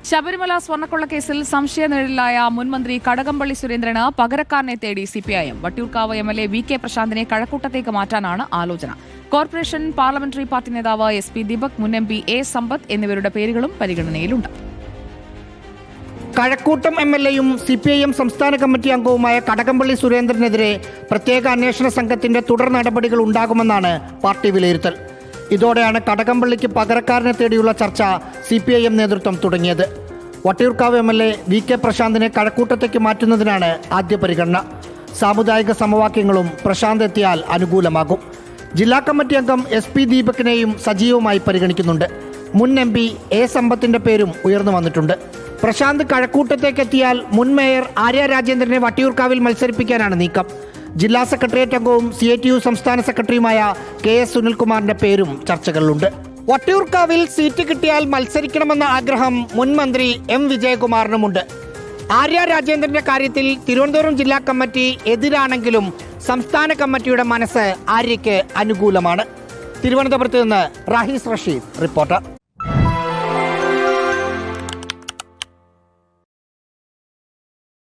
ശബരിമല സ്വർണ്ണക്കൊള്ളക്കേസിൽ സംശയനിഴലിലായ മുൻമന്ത്രി കടകംപള്ളി സുരേന്ദ്രന് പകരക്കാരനെ തേടി CPIM. Vattiyoorkavu MLA V K പ്രശാന്തിനെ കഴക്കൂട്ടത്തേക്ക് മാറ്റാനാണ് ആലോചന. കോർപ്പറേഷൻ പാർലമെന്ററി പാർട്ടി നേതാവ് എസ് പി ദീപക്, മുൻ എം പി എ സമ്പത്ത് എന്നിവരുടെ പേരുകളും പരിഗണനയിലുണ്ട്. കഴക്കൂട്ടം എംഎൽഎയും സിപിഐഎം സംസ്ഥാന കമ്മിറ്റി അംഗവുമായ കടകംപള്ളി സുരേന്ദ്രനെതിരെ പ്രത്യേക അന്വേഷണ സംഘത്തിന്റെ തുടർ നടപടികൾ ഉണ്ടാകുമെന്നാണ് പാർട്ടി വിലയിരുത്തൽ. ഇതോടെയാണ് കടകംപള്ളിക്ക് പകരക്കാരനെ തേടിയുള്ള ചർച്ച സിപിഐഎം നേതൃത്വം തുടങ്ങിയത്. വട്ടിയൂർക്കാവ് എംഎൽഎ വി കെ പ്രശാന്തിനെ കഴക്കൂട്ടത്തേക്ക് മാറ്റുന്നതിനാണ് ആദ്യ പരിഗണന. സാമുദായിക സമവാക്യങ്ങളും പ്രശാന്ത് എത്തിയാൽ അനുകൂലമാകും. ജില്ലാ കമ്മിറ്റി അംഗം എസ് പി ദീപകിനെയും സജീവമായി പരിഗണിക്കുന്നുണ്ട്. മുൻ എം പി എ സമ്പത്തിന്റെ പേരും ഉയർന്നു വന്നിട്ടുണ്ട്. പ്രശാന്ത് കഴക്കൂട്ടത്തേക്കെത്തിയാൽ മുൻ മേയർ ആര്യ രാജേന്ദ്രനെ വട്ടിയൂർക്കാവിൽ മത്സരിപ്പിക്കാനാണ് നീക്കം. ജില്ലാ സെക്രട്ടേറിയറ്റ് അംഗവും CITU സംസ്ഥാന സെക്രട്ടറിയുമായ KS സുനിൽകുമാറിന്റെ പേരും ചർച്ചകളിലുണ്ട്. വട്ടിയൂർക്കാവിൽ സീറ്റ് കിട്ടിയാൽ മത്സരിക്കണമെന്ന ആഗ്രഹം മുൻ മന്ത്രി M വിജയകുമാറിനുമുണ്ട്. ആര്യ രാജേന്ദ്രന്റെ കാര്യത്തിൽ തിരുവനന്തപുരം ജില്ലാ കമ്മിറ്റി എതിരാണെങ്കിലും സംസ്ഥാന കമ്മിറ്റിയുടെ മനസ്സ് ആര്യയ്ക്ക് അനുകൂലമാണ്. തിരുവനന്തപുരത്ത് നിന്ന് റാഹിസ് റഷീദ്, റിപ്പോർട്ടർ.